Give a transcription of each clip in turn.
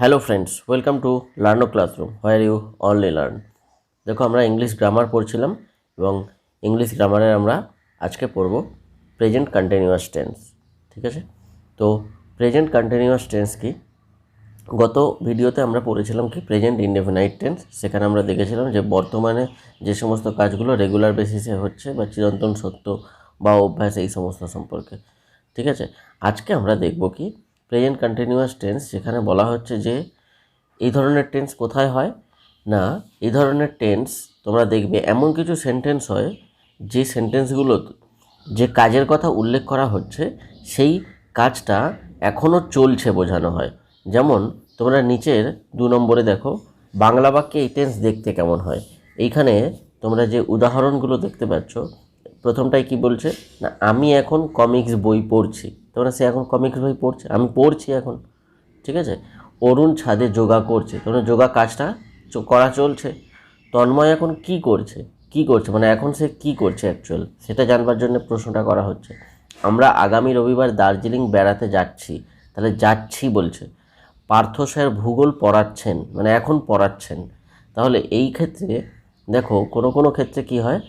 Hello friends, welcome to Learno classroom where you only learn. দেখো, আমরা English grammar পড়ছিলাম এবং ইংলিশ গ্রামারের আমরা আজকে পড়ব প্রেজেন্ট কন্টিনিউয়াস টেন্স। ঠিক আছে, তো প্রেজেন্ট কন্টিনিউয়াস টেন্স কি? গত ভিডিওতে আমরা পড়েছিলাম কি প্রেজেন্ট ইনডেফিনাইট টেন্স। সেখানে আমরা দেখেছিলাম যে বর্তমানে যে সমস্ত কাজগুলো রেগুলার বেসিসে হচ্ছে বা চিরন্তন সত্য বা অভ্যাস, এই সমস্ত সম্পর্কে। ঠিক আছে, আজকে আমরা দেখব কি প্রেজেন্ট কন্টিনিউয়াস টেন্স, যেখানে বলা হচ্ছে যে এই ধরনের টেন্স কোথায় হয় না, এই ধরনের টেন্স তোমরা দেখবে এমন কিছু সেন্টেন্স হয় যে সেন্টেন্সগুলো যে কাজের কথা উল্লেখ করা হচ্ছে সেই কাজটা এখনও চলছে বোঝানো হয়। যেমন তোমরা নিচের 2 নম্বরে দেখো, বাংলা বাক্যে এই টেন্স দেখতে কেমন হয়। এইখানে তোমরা যে উদাহরণগুলো দেখতে পাচ্ছ, প্রথমটাই কি বলছে না, আমি এখন কমিক্স বই পড়ছি। তোমরা সে এখন কমিক্স বই পড়ছে, আমি পড়ছি এখন। ঠিক আছে, অরুণ ছাদে যোগা করছে, তোমরা যোগা কাজটা করা চলছে। তন্ময় এখন কি করছে, কি করছে মানে এখন সে কি করছে অ্যাকচুয়াল, সেটা জানবার জন্য প্রশ্নটা করা হচ্ছে। আমরা আগামী রবিবার দার্জিলিং বেড়াতে যাচ্ছি, তাহলে যাচ্ছি বলছে। পার্থ স্যার ভূগোল পড়াচ্ছেন, মানে এখন পড়াচ্ছেন। তাহলে এই ক্ষেত্রে দেখো, কোনো কোনো ক্ষেত্রে কি হয়,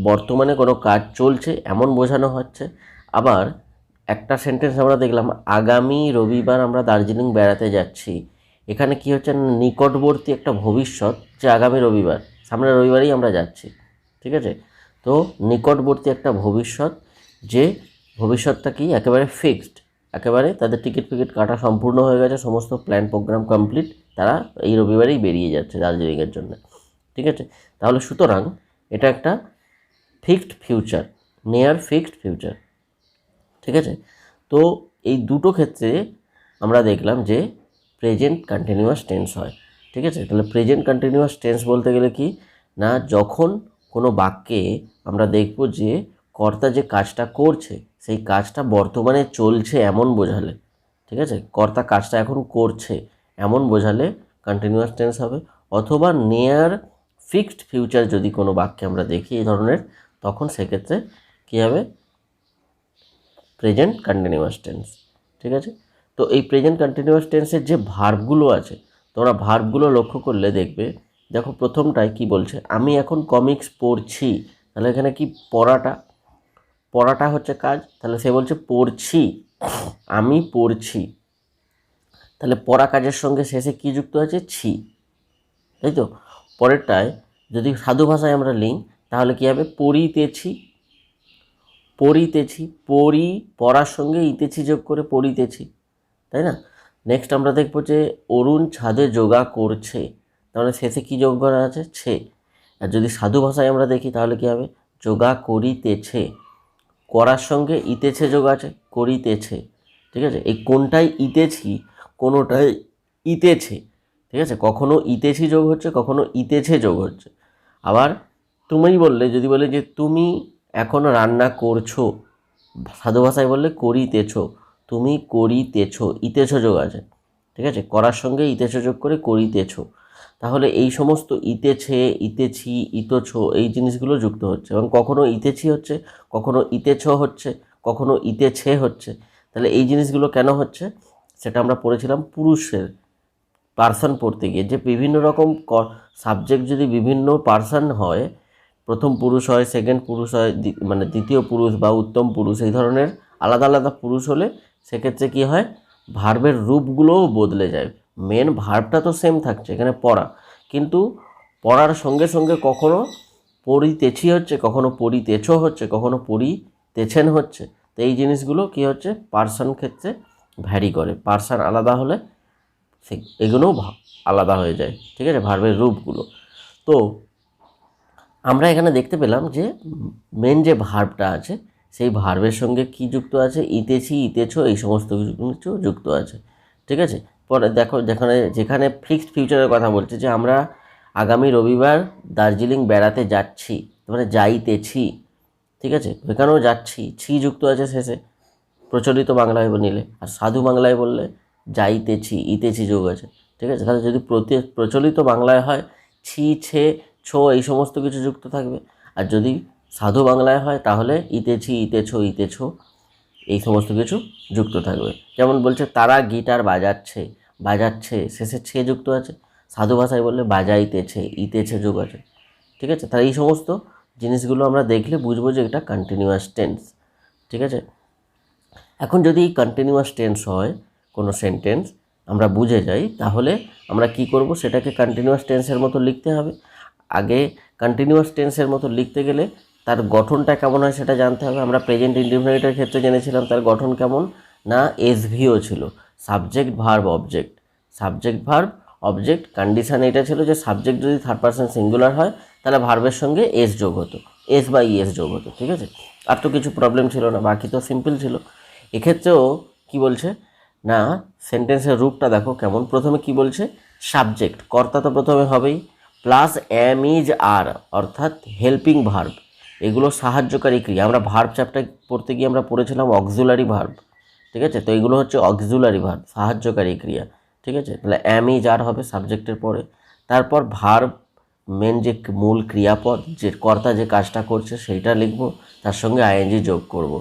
বর্তমানে কোনো কাজ চলছে এমন বোঝানো হচ্ছে। আবার একটা সেন্টেন্স আমরা দেখলাম, আগামী রবিবার আমরা দার্জিলিং বেড়াতে যাচ্ছি। এখানে কি হচ্ছে, নিকটবর্তী একটা ভবিষ্যৎ, যে আগামী রবিবার, সামনের রবিবারেই আমরা যাচ্ছি। ঠিক আছে, তো নিকটবর্তী একটা ভবিষ্যৎ, যে ভবিষ্যৎটা কি একেবারে ফিক্সড, একেবারে তাদের টিকিট ফিকিট কাটা সম্পূর্ণ হয়ে গেছে, সমস্ত প্ল্যান প্রোগ্রাম কমপ্লিট, তারা এই রবিবারেই বেরিয়ে যাচ্ছে দার্জিলিংয়ের জন্য। ঠিক আছে, তাহলে সুতরাং এটা একটা fixed future, near fixed future. ঠিক আছে, তো এই দুটো ক্ষেত্রে আমরা দেখলাম যে প্রেজেন্ট কন্টিনিউয়াস টেন্স হয়। ঠিক আছে, তাহলে প্রেজেন্ট কন্টিনিউয়াস টেন্স বলতে গেলে কি না, যখন কোনো বাক্যে আমরা দেখব যে কর্তা যে কাজটা করছে সেই কাজটা বর্তমানে চলছে এমন বোঝালে, ঠিক আছে, কর্তা কাজটা এখন করছে এমন বোঝালে কন্টিনিউয়াস টেন্স হবে। অথবা নিয়ার ফিক্সড ফিউচার যদি কোনো বাক্যে আমরা দেখি এই ধরনের, তখন সেক্ষেত্রে কী হবে, প্রেজেন্ট কন্টিনিউয়াস টেন্স। ঠিক আছে, তো এই প্রেজেন্ট কন্টিনিউয়াস টেন্সের যে ভার্বগুলো আছে, তোমরা ভার্বগুলো লক্ষ্য করলে দেখবে। দেখো, প্রথমটায় কি বলছে, আমি এখন কমিক্স পড়ছি। তাহলে এখানে কি পড়াটা, পড়াটা হচ্ছে কাজ, তাহলে সে বলছে পড়ছি, আমি পড়ছি। তাহলে পড়া কাজের সঙ্গে শেষে কি যুক্ত আছে, ছি, তাই তো। পরেরটায় যদি সাধু ভাষায় আমরা লিঙ্ক, তাহলে কি হবে, পড়িতেছি, পড়িতেছি, পড়ি, পড়ার সঙ্গে ইতেছি যোগ করে পড়িতেছি, তাই না। নেক্সট আমরা দেখব যে অরুণ ছাদে যোগা করছে, তাহলে শেষে কী যোগ করা আছে, ছে। আর যদি সাধু ভাষায় আমরা দেখি তাহলে কী হবে, যোগা করিতেছে, করার সঙ্গে ইতেছে যোগ আছে, করিতেছে। ঠিক আছে, এই কোনটাই ইতেছি, কোনোটাই ইতেছে। ঠিক আছে, কখনো ইতেছি যোগ হচ্ছে, কখনো ইতেছে যোগ হচ্ছে। আবার তুমি বললে, যদি বলে যে তুমি এখনও রান্না করছো, সাধু ভাষায় বললে করিতেছো, তুমি করিতেছো, ইতেছো যোগ আছে। ঠিক আছে, করার সঙ্গে ইতেছো যোগ করে করিতেছো। তাহলে এই সমস্ত ইতেছে, ইতেছি, ইতছো, এই জিনিসগুলো যুক্ত হচ্ছে, এবং কখনো ইতেছি হচ্ছে, কখনো ইতেছো হচ্ছে, কখনো ইতেছে হচ্ছে। তাহলে এই জিনিসগুলো কেন হচ্ছে সেটা আমরা পড়েছিলাম পুরুষের পার্সন পড়তে গিয়ে, যে বিভিন্ন রকম সাবজেক্ট যদি বিভিন্ন পার্সন হয়, প্রথম পুরুষ হয়, সেকেন্ড পুরুষ হয়, মানে দ্বিতীয় পুরুষ বা উত্তম পুরুষ, এই ধরনের আলাদা আলাদা পুরুষ হলে সেক্ষেত্রে কী হয়, ভার্বের রূপগুলোও বদলে যায়। মেন ভার্বটা তো সেম থাকছে এখানে পড়া, কিন্তু পড়ার সঙ্গে সঙ্গে কখনো পড়িতেছি হচ্ছে, কখনো পড়িতেছো হচ্ছে, কখনো পড়িতেছেন হচ্ছে। তো এই জিনিসগুলো কী হচ্ছে, পার্সন ক্ষেত্রে ভ্যারি করে, পার্সন আলাদা হলে এগুলোও আলাদা হয়ে যায়। ঠিক আছে, ভার্বের রূপগুলো। তো আমরা এখানে দেখতে পেলাম যে মেন যে ভার্বটা আছে সেই ভার্বের সঙ্গে কি যুক্ত আছে, ইতেছি, ইতেছো, এই সমস্ত কিছু যুক্ত আছে। ঠিক আছে, পরে দেখো, যেখানে ফিক্সড ফিউচারের কথা বলছে, যে আমরা আগামী রবিবার দার্জিলিং বেড়াতে যাচ্ছি, মানে যাইতেছি। ঠিক আছে, এখানেও যাচ্ছি, ছি যুক্ত আছে শেষে, প্রচলিত বাংলায় নিলে। আর সাধু বাংলায় বললে যাইতেছি, ইতেছি যোগ আছে। ঠিক আছে, তাহলে যদি প্রচলিত বাংলায় হয়, ছি, ছে, ছো, এই সমস্ত কিছু যুক্ত থাকবে। আর যদি সাধু বাংলায় হয় তাহলে ইতেছি, ইতেছো, ইতেছো, এই সমস্ত কিছু যুক্ত থাকবে। যেমন বলছে তারা গিটার বাজাচ্ছে, বাজাচ্ছে, শেষে ছে যুক্ত আছে। সাধু ভাষায় বললে বাজাইতেছে, ইতেছে যোগ আছে। ঠিক আছে, তাহলে এই সমস্ত জিনিসগুলো আমরা দেখলে বুঝবো যে এটা কন্টিনিউয়াস টেন্স। ঠিক আছে, এখন যদি কন্টিনিউয়াস টেন্স হয় কোনো সেন্টেন্স আমরা বুঝে যাই, তাহলে আমরা কি করব, সেটাকে কন্টিনিউয়াস টেন্সের মতো লিখতে হবে। আগে কন্টিনিউয়াস টেন্সের মতো লিখতে গেলে তার গঠনটা কেমন হয় সেটা জানতে হবে। আমরা প্রেজেন্ট ইনডিফিনিটের ক্ষেত্রে জেনেছিলাম তার গঠন কেমন, না এসভিও ছিল, subject verb object, subject verb object condition এটা ছিল যে সাবজেক্ট যদি থার্ড পারসন সিঙ্গুলার হয় তাহলে ভার্বের সঙ্গে এস যোগ হতো, এস বা ইএস যোগ হতো। ঠিক আছে, আর তো কিছু প্রবলেম ছিল না, বাকি তো সিম্পল ছিল। এক্ষেত্রেও কি বলছে না, সেন্টেন্সের রূপটা দেখো কেমন। প্রথমে কি বলছে, সাবজেক্ট, কর্তা তো প্রথমে হবেই, প্লাস এম ইজ আর অর্থাৎ হেল্পিং ভার্ব, এগুলো সাহায্যকারী ক্রিয়া। আমরা ভার্ব চ্যাপ্টার পড়তে গিয়ে আমরা পড়েছিলাম অক্সিলারি ভার্ব। ঠিক আছে, তো এগুলো হচ্ছে অক্সিলারি ভার্ব, সাহায্যকারী ক্রিয়া। ঠিক আছে, তাহলে এম ইজ আর হবে সাবজেক্টের পরে, তারপর ভার্ব মেন যে মূল ক্রিয়াপদ, যে কর্তা যে কাজটা করছে সেইটা লিখবো, তার সঙ্গে আইএনজি যোগ করব।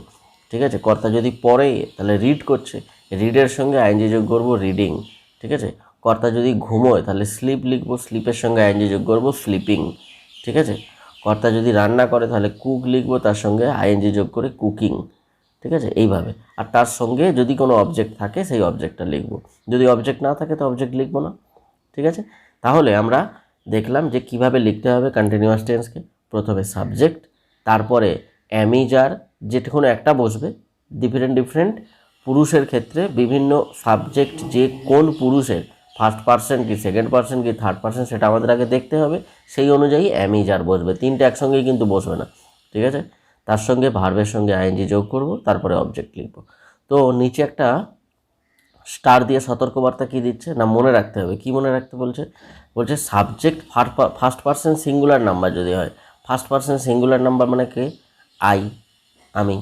ঠিক আছে, কর্তা যদি পড়ে তাহলে রিড করছে, রিডের সঙ্গে আইএনজি যোগ করব রিডিং। ঠিক আছে, কর্তা যদি ঘুমোয় তাহলে স্লিপ লিখবো, স্লিপের সঙ্গে আইএনজি যোগ করব স্লিপিং। ঠিক আছে, কর্তা যদি রান্না করে তাহলে কুক লিখবো, তার সঙ্গে আইএনজি যোগ করে কুকিং। ঠিক আছে, এইভাবে। আর তার সঙ্গে যদি কোনো অবজেক্ট থাকে সেই অবজেক্টটা লিখবো, যদি অবজেক্ট না থাকে তো অবজেক্ট লিখবো না। ঠিক আছে, তাহলে আমরা দেখলাম যে কিভাবে লিখতে হবে কন্টিনিউয়াস টেন্সকে। প্রথমে সাবজেক্ট, তারপরে অ্যামিজার, যেটা কোনো একটা বসবে। ডিফারেন্ট ডিফারেন্ট পুরুষের ক্ষেত্রে বিভিন্ন সাবজেক্ট যে কোন পুরুষের, ফার্স্ট পার্সন কি সেকেন্ড পার্সন কি থার্ড পার্সন সেটা আমাদের আগে দেখতে হবে, সেই অনুযায়ী অ্যামিজার বসবে, তিনটে একসঙ্গেই কিন্তু বসবে না। ঠিক আছে, তার সঙ্গে ভার্বের সঙ্গে আইএনজি যোগ করব, তারপরে অবজেক্ট লিখব। তো নিচে একটা স্টার দিয়ে সতর্কবার্তা কী দিচ্ছে না, মনে রাখতে হবে। কি মনে রাখতে বলছে, বলছে subject first person singular number যদি হয়, ফার্স্ট পার্সন সিঙ্গুলার নাম্বার মানে কে, আই, আমি,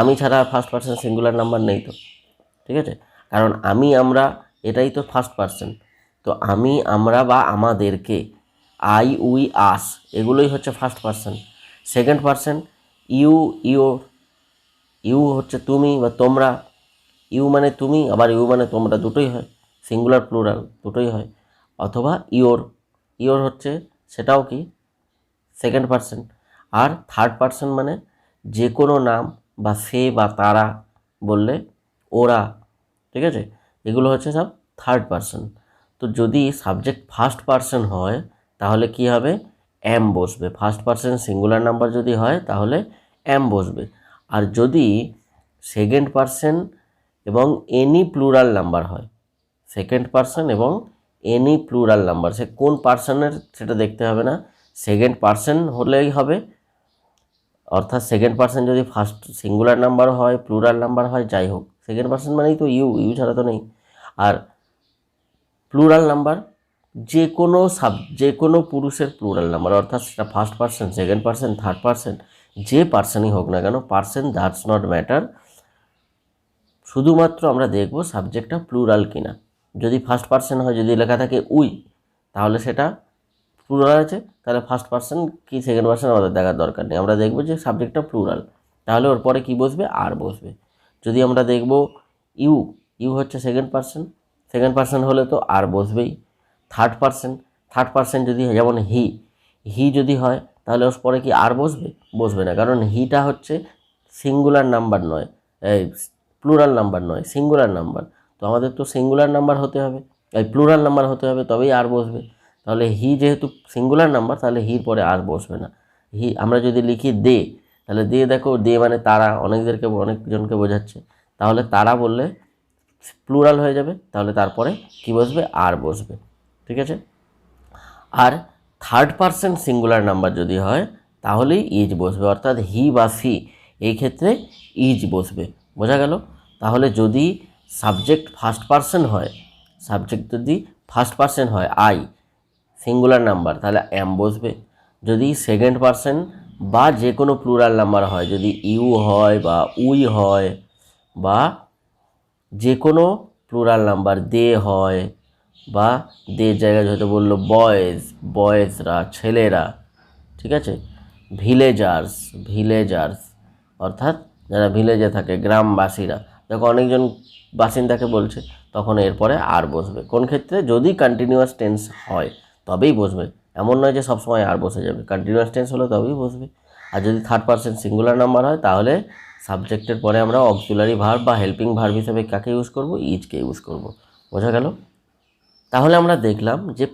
আমি ছাড়া ফার্স্ট পার্সন সিঙ্গুলার নাম্বার নেই তো। ঠিক আছে, কারণ আমি আমরা এটাই তো ফার্স্ট পার্সন। তো আমি আমরা বা আমাদেরকে, আই উই আস, এগুলোই হচ্ছে first person. Second person you your, you হচ্ছে তুমি বা তোমরা, ইউ মানে তুমি আবার ইউ মানে তোমরা, দুটোই হয়, সিঙ্গুলার প্লুরাল দুটোই হয়। অথবা ইওর, ইওর হচ্ছে সেটাও কি সেকেন্ড পার্সন। আর থার্ড পার্সন মানে যে কোনো নাম বা সে বা তারা বললে, ওরা। ঠিক আছে, এগুলো হচ্ছে সব থার্ড পার্সন। তো যদি সাবজেক্ট ফার্স্ট পার্সন হয় তাহলে কি হবে, এম বসবে। ফার্স্ট পার্সন সিঙ্গুলার নাম্বার যদি হয় তাহলে এম বসবে। আর যদি সেকেন্ড পার্সন এবং এনি প্লুরাল নাম্বার হয়, সেকেন্ড পার্সন এবং এনি প্লুরাল নাম্বার, সে কোন পার্সনের সেটা দেখতে হবে না, সেকেন্ড পার্সন হলেই হবে। অর্থাৎ সেকেন্ড পার্সন যদি ফার্স্ট সিঙ্গুলার নাম্বার হয়, প্লুরাল নাম্বার হয়, যাই হোক, সেকেন্ড পার্সন মানেই তো ইউ, ইউ ছাড়া তো নেই। আর প্লুরাল নাম্বার যে কোনো পুরুষের প্লুরাল নাম্বার, অর্থাৎ সেটা first person second person third person যে পার্সনই হোক না কেন, পার্সন দ্যাটস নট ম্যাটার, শুধুমাত্র আমরা দেখব সাবজেক্টটা প্লুরাল কিনা। যদি ফার্স্ট পার্সন হয়, যদি লেখা থাকে উই, তাহলে সেটা প্লুরাল আছে, তাহলে ফার্স্ট পার্সন কি সেকেন্ড পার্সন আমাদের দেখার দরকার নেই, আমরা দেখব যে সাবজেক্টটা প্লুরাল, তাহলে ওর পরে কী বসবে, আর বসবে। যদি আমরা দেখব ইউ, ইউ হচ্ছে সেকেন্ড পার্সন, সেকেন্ড পার্সন হলে তো আর বসবেই। থার্ড পার্সন যদি যেমন হি, হি যদি হয় তাহলে ওর পরে কি আর বসবে, বসবে না, কারণ হিটা হচ্ছে সিঙ্গুলার নাম্বার নয়, এই প্লুরাল নাম্বার নয়, সিঙ্গুলার নাম্বার। তো আমাদের তো সিঙ্গুলার নাম্বার হতে হবে, এই প্লুরাল নাম্বার হতে হবে, তবেই আর বসবে। তাহলে হি যেহেতু সিঙ্গুলার নাম্বার তাহলে হির পরে আর বসবে না। হি আমরা যদি লিখি দে, তাহলে দে, দেখো দে মানে তারা, অনেকজনকে বোঝাচ্ছে, তাহলে তারা বললে প্লুরাল হয়ে যাবে, তাহলে তারপরে কি বসবে, আর বসবে। ঠিক আছে, আর থার্ড পার্সন সিঙ্গুলার নাম্বার যদি হয় তাহলেই ইজ বসবে, অর্থাৎ হি বা সি, এই ক্ষেত্রে ইজ বসবে। বোঝা গেল? তাহলে যদি সাবজেক্ট ফার্স্ট পার্সন হয়, সাবজেক্ট যদি ফার্স্ট পার্সন হয় আই সিঙ্গুলার নাম্বার তাহলে এম বসবে। যদি সেকেন্ড পার্সন বা যে কোনো প্লুরাল নাম্বার হয়, যদি ইউ হয় বা উই হয় বা যে কোনো প্লুরাল নাম্বার দে হয়, বা দে জায়গায় হয়তো বললো বয়েজ, বয়েজরা ছেলেরা। ঠিক আছে, ভিলেজার্স অর্থাৎ যারা ভিলেজে থাকে, গ্রামবাসীরা। দেখো অনেকজন বাসিন্দাকে বলছে, তখন এরপরে আর বসবে। কোন ক্ষেত্রে? যদি কন্টিনিউয়াস টেন্স হয় তবেই বসবে, এমন নয় যে সবসময় আর বসে যাবে। কন্টিনিউয়াস টেন্স হলে তবেই বসবে। আর যদি থার্ড পারসন সিঙ্গুলার নাম্বার হয় তাহলে সাবজেক্টের পরে আমরা অক্সিলারি ভার্ব বা হেল্পিং ভার্ব হিসেবে কাকে ইউজ করব? ইজকে ইউজ করব। বোঝা গেল? তাহলে আমরা দেখলাম যে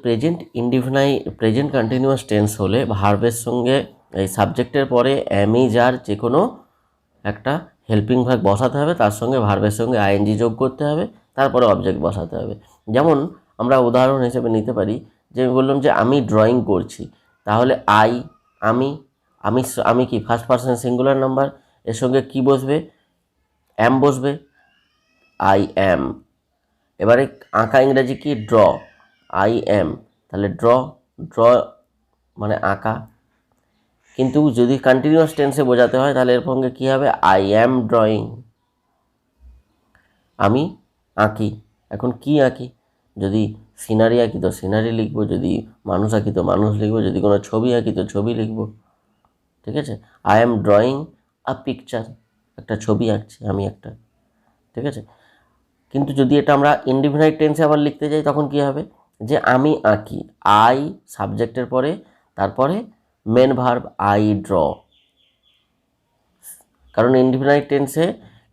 প্রেজেন্ট কন্টিনিউয়াস টেন্স হলে ভার্বের সঙ্গে এই সাবজেক্টের পরে এমইজ আর যে কোনো একটা হেল্পিং ভার্ব বসাতে হবে, তার সঙ্গে ভার্বের সঙ্গে আইএনজি যোগ করতে হবে, তারপরে অবজেক্ট বসাতে হবে। যেমন আমরা উদাহরণ হিসেবে নিতে পারি যে বললাম যে আমি ড্রয়িং করছি, তাহলে আমি আমি আমি কি ফার্স্ট পারসন সিঙ্গুলার নাম্বার, এর সঙ্গে কি বসবে? অ্যাম বসবে, আই অ্যাম। এবারে আঁকা ইংরেজি কি? ড্র, আই অ্যাম, তাহলে ড্র মানে আঁকা। কিন্তু যদি কন্টিনিউয়াস টেন্সে বোঝাতে হয় তাহলে এর সঙ্গে কী হবে? আই অ্যাম ড্রয়িং, আমি আঁকি। এখন কি আঁকি? যদি সিনারি আঁকি তো সিনারি লিখবো, যদি মানুষ আঁকি তো মানুষ লিখবো, যদি কোনো ছবি আঁকি তো ছবি লিখবো। ঠিক আছে? I am drawing a picture, একটা ছবি আঁকছি আমি একটা। ঠিক আছে? কিন্তু যদি এটা আমরা ইনডিফিনাইট টেন্সে আবার লিখতে যাই তখন কি হবে? যে আমি আঁকি, আই সাবজেক্টের পরে, তারপরে মেন ভার্ব আই ড্র। কারণ ইনডিফিনাইট টেন্সে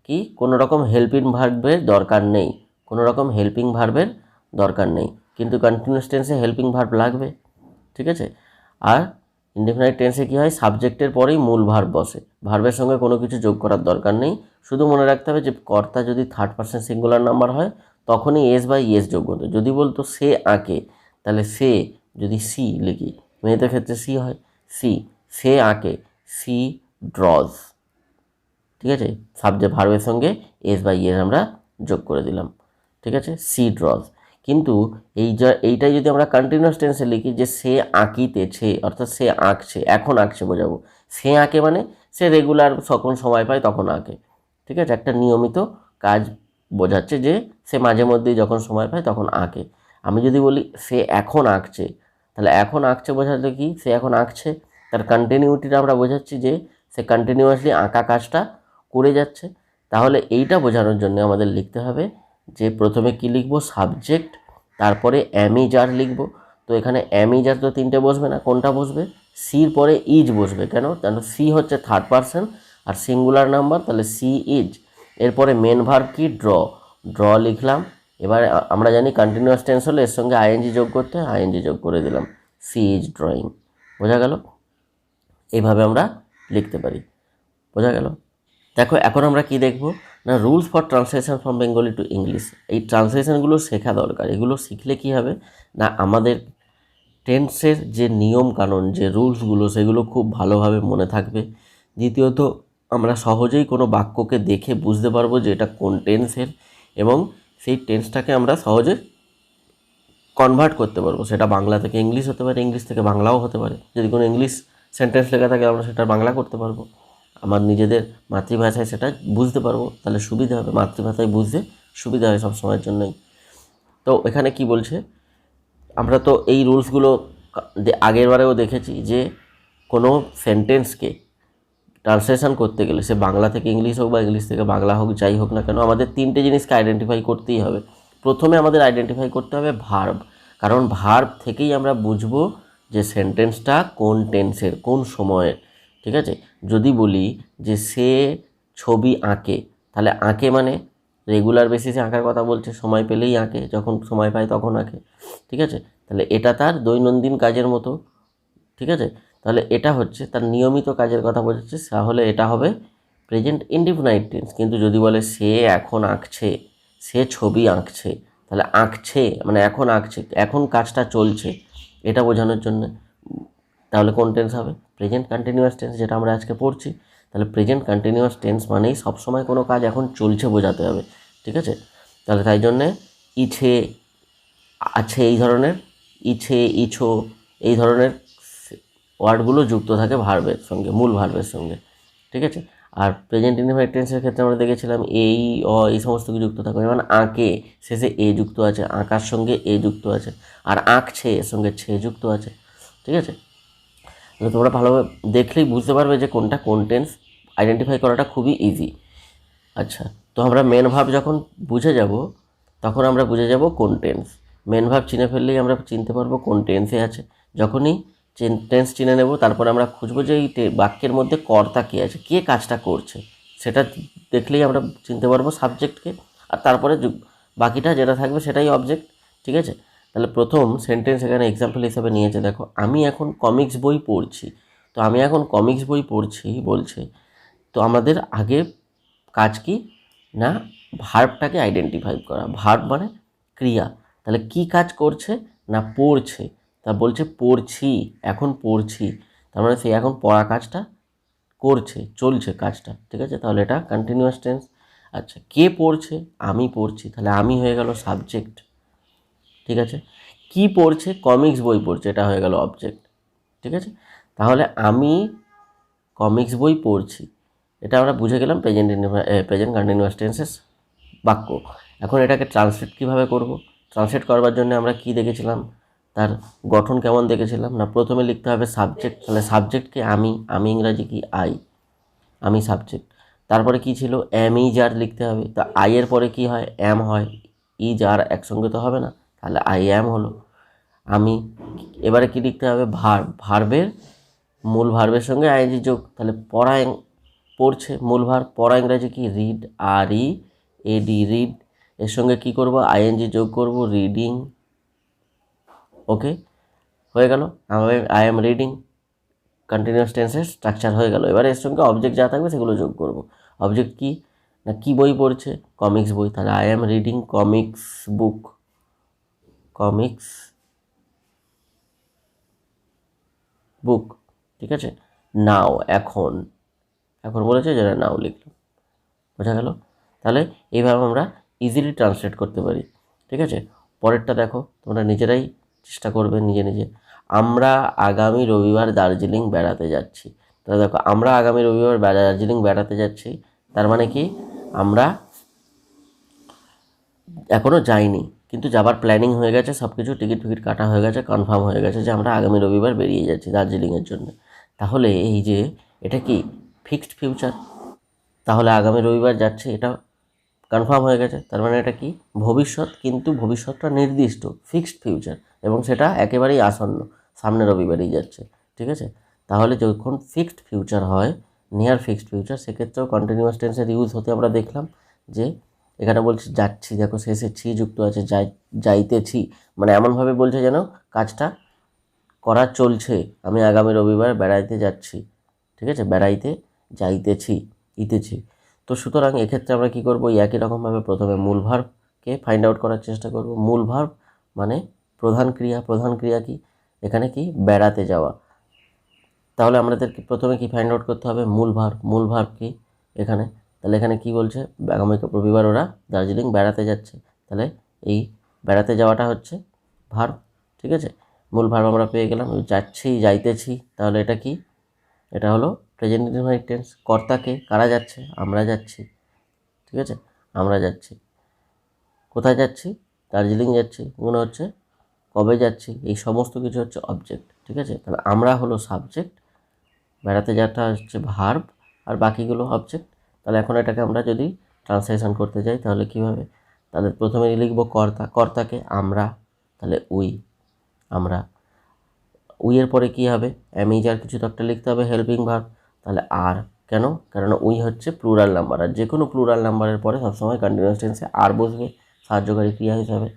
কি কোনো রকম হেল্পিং ভার্বের দরকার নেই, কোনো রকম হেল্পিং ভার্বের দরকার নেই। কিন্তু কন্টিনিউয়াস টেন্সে হেল্পিং ভার্ব লাগবে। ঠিক আছে? আর ইনডিফিনাইট টেন্সে কী হয়? সাবজেক্টের পরেই মূল ভার্ব বসে, ভার্বের সঙ্গে কোনো কিছু যোগ করার দরকার নেই। শুধু মনে রাখতে হবে যে কর্তা যদি থার্ড পারসন সিঙ্গুলার নাম্বার হয় তখনই এস বাই এস যোগ করতে। যদি বলতো সে আঁকে, তাহলে সে যদি সি লিখি, মেয়েদের ক্ষেত্রে সি হয়, সে আঁকে, সি ড্রজ। ঠিক আছে? সাবজেক্ট ভার্বের সঙ্গে এস বাই এস আমরা যোগ করে দিলাম। ঠিক আছে? সি ড্রজ। কিন্তু এইটাই যদি আমরা কন্টিনিউয়াস টেন্সে লিখি যে সে আঁকিতেছে, অর্থাৎ সে আঁকছে, এখন আঁকছে বোঝাবো। সে আঁকে মানে সে রেগুলার যখন সময় পায় তখন আঁকে। ঠিক আছে? একটা নিয়মিত কাজ বোঝাচ্ছে যে সে মাঝে মধ্যেই যখন সময় পায় তখন আঁকে। আমি যদি বলি সে এখন আঁকছে, তাহলে এখন আঁকছে বোঝাতে কি? সে এখন আঁকছে, তার কন্টিনিউটিটা আমরা বোঝাচ্ছি যে সে কন্টিনিউয়াসলি আঁকা কাজটা করে যাচ্ছে। তাহলে এইটা বোঝানোর জন্য আমাদের লিখতে হবে যে প্রথমে কি লিখব? সাবজেক্ট, তারপরে অ্যামিজ আর লিখব। তো এখানে অ্যামিজ আর তো তিনটে বসবে না, কোনটা বসবে? সির পরে ইজ বসবে। কেন? কারণ সি হচ্ছে থার্ড পারসন আর সিঙ্গুলার নাম্বার, তাহলে সি ইজ। এরপরে মেন ভার্ব কি? ড্র লিখলাম। এবার আমরা জানি কন্টিনিউয়াস টেন্স হলে এর সঙ্গে আইএনজি যোগ করতে হয়, আইএনজি যোগ করে দিলাম, সি ইজ ড্রয়িং। বোঝা গেল? এইভাবে আমরা লিখতে পারি। বোঝা গেল? দেখো এখন আমরা কি দেখব না, rules for translation from Bengali to English. এই ট্রান্সলেশনগুলো শেখা দরকার। এগুলো শিখলে কি হবে না, আমাদের টেন্সের যে নিয়ম কানুন, যে রুলসগুলো, সেগুলো খুব ভালোভাবে মনে থাকবে। দ্বিতীয়ত আমরা সহজেই কোনো বাক্যকে দেখে বুঝতে পারবো যে এটা কোন টেন্সের, এবং সেই টেন্সটাকে আমরা সহজে কনভার্ট করতে পারবো। সেটা বাংলা থেকে ইংলিশ হতে পারে, ইংলিশ থেকে বাংলাও হতে পারে। যদি কোনো ইংলিশ সেন্টেন্স লেখা থাকে আমরা সেটা বাংলা করতে পারবো, আমার নিজেদের মাতৃভাষায় সেটা বুঝতে পারবো, তাহলে সুবিধা হবে। মাতৃভাষায় বুঝতে সুবিধা হয় সব সময়ের জন্যই। তো এখানে কি বলছে, আমরা তো এই রুলসগুলো আগের বারেও দেখেছি যে কোনো সেন্টেন্সকে ট্রান্সলেশন করতে গেলে সে বাংলা থেকে ইংলিশ হোক বা ইংলিশ থেকে বাংলা হোক, যাই হোক না কেন, আমাদের তিনটে জিনিসকে আইডেন্টিফাই করতেই হবে। প্রথমে আমাদের আইডেন্টিফাই করতে হবে ভার্ব, কারণ ভার্ব থেকেই আমরা বুঝবো যে সেন্টেন্সটা কোন টেন্সের, কোন সময়ের। ঠিক আছে? যদি বলি যে সে ছবি আঁকে, তাহলে আঁকে মানে রেগুলার বেসিসে আঁকার কথা বলছে, সময় পেলেই আঁকে, যখন সময় পায় তখন আঁকে। ঠিক আছে? তাহলে এটা তার দৈনন্দিন কাজের মতো। ঠিক আছে? তাহলে এটা হচ্ছে তার নিয়মিত কাজের কথা বোঝাচ্ছে, তাহলে এটা হবে প্রেজেন্ট ইনডিফিনাইট টেন্স। কিন্তু যদি বলে সে এখন আঁকছে, সে ছবি আঁকছে, তাহলে আঁকছে মানে এখন আঁকছে, এখন কাজটা চলছে, এটা বোঝানোর জন্য। তাহলে কোন টেন্স হবে? প্রেজেন্ট কন্টিনিউয়াস টেন্স, যেটা আমরা আজকে পড়ছি। তাহলে প্রেজেন্ট কন্টিনিউয়াস টেন্স মানেই সবসময় কোনো কাজ এখন চলছে বোঝাতে হবে। ঠিক আছে? তাহলে তাই জন্যে ইছে, আছে, এই ধরনের ইছে, ইছো, এই ধরনের ওয়ার্ডগুলো যুক্ত থাকে ভার্বের সঙ্গে, মূল ভার্বের সঙ্গে। ঠিক আছে? আর প্রেজেন্ট ইনডিফিনাইট টেন্সের ক্ষেত্রে আমরা দেখেছিলাম এই এই সমস্ত কিছু যুক্ত থাকবে, যেমন আঁকে শেষে এ যুক্ত আছে, আঁকার সঙ্গে এ যুক্ত আছে, আর আঁকছে এর সঙ্গে ছে যুক্ত আছে। ঠিক আছে? তাহলে তোমরা ভালোভাবে দেখলেই বুঝতে পারবে যে কোনটা কোন টেন্স, আইডেন্টিফাই করাটা খুবই ইজি। আচ্ছা, তো আমরা মেন ভার্ব যখন বুঝে যাব, তখন আমরা বুঝে যাব কোন টেন্স। মেন ভার্ব চিনে ফেললেই আমরা চিনতে পারবো কোন টেন্সে আছে। যখনই টেন্স চিনে নেব, তারপর আমরা খুঁজবো যে এই বাক্যের মধ্যে কর্তা কে আছে, কে কাজটা করছে, সেটা দেখলেই আমরা চিনতে পারবো সাবজেক্টকে। আর তারপরে বাকিটা যেটা থাকবে সেটাই অবজেক্ট। ঠিক আছে, তাহলে প্রথম সেন্টেন্স এখানে এক্সাম্পল হিসাবে নিয়েছে, দেখো আমি এখন কমিক্স বই পড়ছি। তো আমি এখন কমিক্স বই পড়ছি বলছে, তো আমাদের আগে কাজ কি না, ভার্বটাকে আইডেন্টিফাই করা। ভার্ব মানে ক্রিয়া, তাহলে কি কাজ করছে না পড়ছে, তা বলছে পড়ছি, এখন পড়ছি, তার মানে সে এখন পড়া কাজটা করছে, চলছে কাজটা। ঠিক আছে, তাহলে এটা কন্টিনিউয়াস টেন্স। আচ্ছা, কে পড়ছে, আমি পড়ছি, তাহলে আমি হয়ে গেল সাবজেক্ট। ঠিক আছে, কি পড়ছে, কমিক্স বই পড়ছে, এটা হয়ে গেল অবজেক্ট। ঠিক আছে, তাহলে আমি কমিক্স বই পড়ছি, এটা আমরা বুঝে গেলাম প্রেজেন্ট কন্টিনিউয়াস টেন্সেস বাক্য। এখন এটাকে ট্রান্সলেট কীভাবে করব? ট্রান্সলেট করবার জন্য আমরা কি দেখেছিলাম, তার গঠন কেমন দেখেছিলাম না, প্রথমে লিখতে হবে সাবজেক্ট, তাহলে সাবজেক্টকে আমি, আমি ইংরাজি কি আই, আমি সাবজেক্ট। তারপরে কি ছিল, এম ইজ আর লিখতে হবে, তা আই এর পরে কি হয়, এম হয়, ইজ আর একসঙ্গে তো হবে না, তাহলে আই অ্যাম হলো আমি। এবারে কি লিখতে হবে, ভার্ব, ভার্বের মূল ভার্বের সঙ্গে আইএনজি যোগ, তাহলে পড়া পড়ছে মূল ভার্ব, পড়া ইংরাজি কি রিড, আর ই এডি রিড, এর সঙ্গে কি করব আইএনজি যোগ করব, রিডিং। ওকে, হয়ে গেল আই এম রিডিং, কন্টিনিউয়াস টেন্সের স্ট্রাকচার হয়ে গেল। এবার এর সঙ্গে অবজেক্ট যা থাকবে সেগুলো যোগ করব। অবজেক্ট কি না, কি বই পড়ছে, কমিক্স বই, তাহলে I am reading comics book, comics book. ঠিক আছে, নাও এখন, এখন বলেছে যেটা নাও লিখলাম, বোঝা গেল। তাহলে এইভাবে আমরা ইজিলি ট্রান্সলেট করতে পারি। ঠিক আছে, পরেরটা দেখো, তোমরা নিজেরাই চেষ্টা করবে নিজে নিজে। আমরা আগামী রবিবার দার্জিলিং বেড়াতে যাচ্ছি। তাহলে দেখো, আমরা আগামী রবিবার দার্জিলিং বেড়াতে যাচ্ছি, তার মানে কি আমরা এখনও যাইনি, কিন্তু যাবার প্ল্যানিং হয়ে গেছে, সব কিছু টিকিট ফিকিট কাটা হয়ে গেছে, কনফার্ম হয়ে গেছে যে আমরা আগামী রবিবার বেরিয়ে যাচ্ছি দার্জিলিংয়ের জন্য। তাহলে এই যে এটা কি ফিক্সড ফিউচার, তাহলে আগামী রবিবার যাচ্ছে এটা কনফার্ম হয়ে গেছে, তার মানে এটা কি ভবিষ্যৎ, কিন্তু ভবিষ্যৎটা নির্দিষ্ট ফিক্সড ফিউচার, এবং সেটা একেবারেই আসন্ন, সামনে রবিবারেই যাচ্ছে। ঠিক আছে, তাহলে যখন ফিক্সড ফিউচার হয়, নিয়ার ফিক্সড ফিউচার, সেক্ষেত্রেও কন্টিনিউয়াস টেন্সের ইউজ হতে আমরা দেখলাম। যে এখানে বলছি যাচ্ছি, দেখো শেষে ছি যুক্ত আছে, যাইতেছি, মানে এমনভাবে বলছে যেন কাজটা করা চলছে, আমি আগামী রবিবার বেড়াইতে যাচ্ছি। ঠিক আছে, বেড়াইতে যাইতেছি, ইতেছি। তো সুতরাং এক্ষেত্রে আমরা কী করবো, একই রকমভাবে প্রথমে মূল ভার্বকে ফাইন্ড আউট করার চেষ্টা করব। মূল ভার্ব মানে প্রধান ক্রিয়া, প্রধান ক্রিয়া কি এখানে কি বেড়াতে যাওয়া, তাহলে আমাদেরকে প্রথমে কি ফাইন্ড আউট করতে হবে, মূল ভার্ব। মূল ভার্ব কি এখানে, তাহলে এখানে কি বলছে, আগামী রবিবার ওরা দার্জিলিং বেড়াতে যাচ্ছে, তাহলে এই বেড়াতে যাওয়াটা হচ্ছে ভার্ব। ঠিক আছে, মূল ভার্ব আমরা পেয়ে গেলাম। যাচ্ছি, যাইতেছি, তাহলে এটা কি, এটা হলো প্রেজেন্ট ইনডিফিনিট টেন্স। কর্তাকে, কারা যাচ্ছে, আমরা যাচ্ছি। ঠিক আছে, আমরা যাচ্ছি, কোথায় যাচ্ছি, দার্জিলিং যাচ্ছি, মনে হচ্ছে কবে যাচ্ছি, এই সমস্ত কিছু হচ্ছে অবজেক্ট। ঠিক আছে, তাহলে আমরা হলো সাবজেক্ট, বেড়াতে যাওয়াটা হচ্ছে ভার্ব, আর বাকিগুলো অবজেক্ট। তাহলে এখন এটাকে আমরা যদি ট্রান্সলেশন করতে যাই তাহলে কীভাবে, তাহলে প্রথমে লিখব কর্তা, কর্তাকে আমরা, তাহলে উই, আমরা। উইয়ের পরে কী হবে, অ্যামিজার কিছু তো একটা লিখতে হবে, হেল্পিং ভার্ব, তাহলে আর। কেন, কারণ উই হচ্ছে প্লুরাল নাম্বার, আর যে কোনো প্লুরাল নাম্বারের পরে সবসময় কন্টিনিউয়াস টেন্সে আর বসবে সাহায্যকারী ক্রিয়া হিসাবে।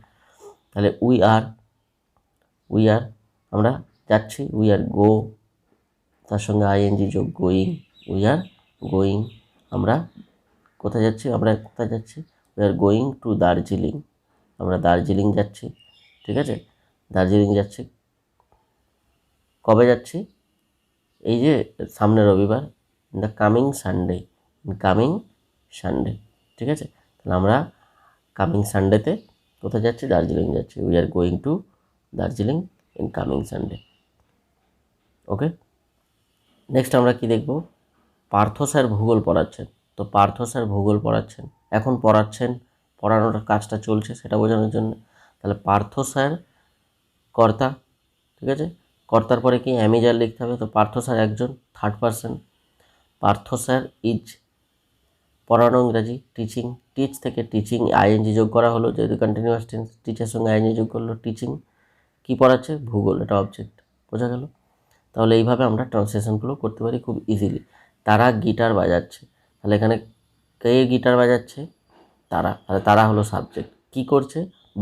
তাহলে উই আর, উই আর আমরা যাচ্ছি, উই আর গো, তার সঙ্গে আইএনজি যোগ, গোয়িং, উই আর গোয়িং, আমরা কোথায় যাচ্ছি, আমরা কোথায় যাচ্ছি, we are going to Darjeeling, আমরা দার্জিলিং যাচ্ছি। ঠিক আছে, দার্জিলিং যাচ্ছি, কবে যাচ্ছি, এই যে সামনে রবিবার, in the coming Sunday, in coming Sunday. ঠিক আছে, তাহলে আমরা কামিং সানডেতে কোথায় যাচ্ছি, দার্জিলিং যাচ্ছি, we are going to Darjeeling in coming Sunday. Okay, next আমরা কি দেখব, পার্থ স্যার ভূগোল পড়াচ্ছেন। তো পার্থ স্যার ভূগোল পড়াচ্ছেন, এখন পড়াচ্ছেন, পড়ানোর কাজটা চলছে সেটা বোঝানোর জন্য। তাহলে পার্থ স্যার কর্তা। ঠিক আছে, কর্তার পরে কি অ্যামিজার লিখতে হবে, তো পার্থ স্যার একজন, third person, Partha sir is পড়ানো ইংরাজি, টিচিং, টিচ থেকে টিচিং আইএনজি যোগ করা হলো, যেহেতু কন্টিনিউয়াস টেন্স, টিচের সঙ্গে আইএনজি যোগ করলো, টিচিং। কী পড়াচ্ছে? ভূগোল, এটা অবজেক্ট, বোঝা গেল? তাহলে এইভাবে আমরা ট্রান্সলেশনগুলো করতে পারি খুব ইজিলি। তারা গিটার বাজাচ্ছে, তাহলে এখানে কে গিটার বাজাচ্ছে? তারা, তাহলে তারা হলো সাবজেক্ট। কি করছে?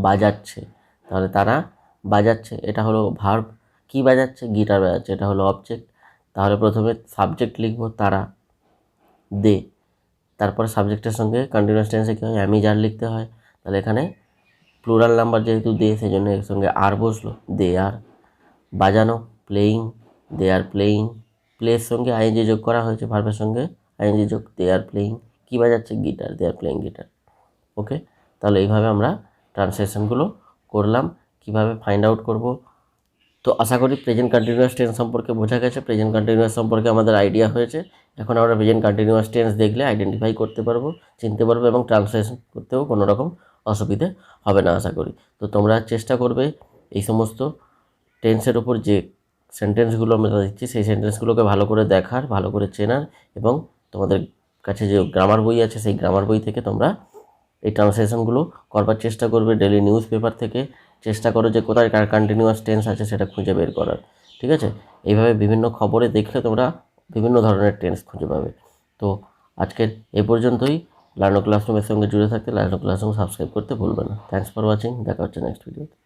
বাজাচ্ছে, তাহলে তারা বাজাচ্ছে, এটা হলো ভার্ব। কি বাজাচ্ছে? গিটার বাজাচ্ছে, এটা হলো অবজেক্ট। তাহলে প্রথমে সাবজেক্ট লিখবো তারা, দে, তারপরে সাবজেক্টের সঙ্গে কন্টিনিউয়াস টেন্সে কী হয়? আমি যার লিখতে হয়, তাহলে এখানে প্লুরাল নাম্বার যেহেতু দে, সেই জন্য এর সঙ্গে আর বসলো, দে আর। বাজানো, প্লেয়িং, দে আর প্লেয়িং, প্লের সঙ্গে আইএনজি যোগ করা হয়েছে, ভার্বের সঙ্গে আইএনজি যোগ, দে আর প্লেয়িং। কী বাজাচ্ছে? Guitar, they are playing guitar. Okay, তাহলে এইভাবে আমরা ট্রান্সলেশনগুলো করলাম। কিভাবে ফাইন্ড আউট করব? তো আশা করি প্রেজেন্ট কন্টিনিউয়াস টেন্স সম্পর্কে বোঝা গেছে, প্রেজেন্ট কন্টিনিউয়াস সম্পর্কে আমাদের আইডিয়া হয়েছে। এখন আমরা প্রেজেন্ট কন্টিনিউয়াস টেন্স দেখলে আইডেন্টিফাই করতে পারবো, চিনতে পারবো, এবং ট্রান্সলেশন করতেও কোনো রকম অসুবিধে হবে না আশা করি। তো তোমরা চেষ্টা করবে এই সমস্ত টেন্সের ওপর যে সেন্টেন্সগুলো আমরা দিচ্ছি সেই সেন্টেন্সগুলোকে ভালো করে দেখার, ভালো করে চেনার, এবং তোমাদের কাছে যে গ্রামার বই আছে সেই গ্রামার বই থেকে তোমরা এই ট্রান্সলেশনগুলো করবার চেষ্টা করবে। ডেলি নিউজ পেপার থেকে চেষ্টা করো যে কোথায় কন্টিনিউয়াস টেন্স আছে সেটা খুঁজে বের করার, ঠিক আছে? এইভাবে বিভিন্ন খবরে দেখলে তোমরা বিভিন্ন ধরনের টেন্স খুঁজে পাবে। তো আজকের এ পর্যন্তই। লার্নো ক্লাসরুমের সঙ্গে জুড়ে থাকতে লার্নো ক্লাসরুম সাবস্ক্রাইব করতে ভুলবে না। থ্যাঙ্কস ফর ওয়াচিং, দেখা হচ্ছে নেক্সট ভিডিওতে।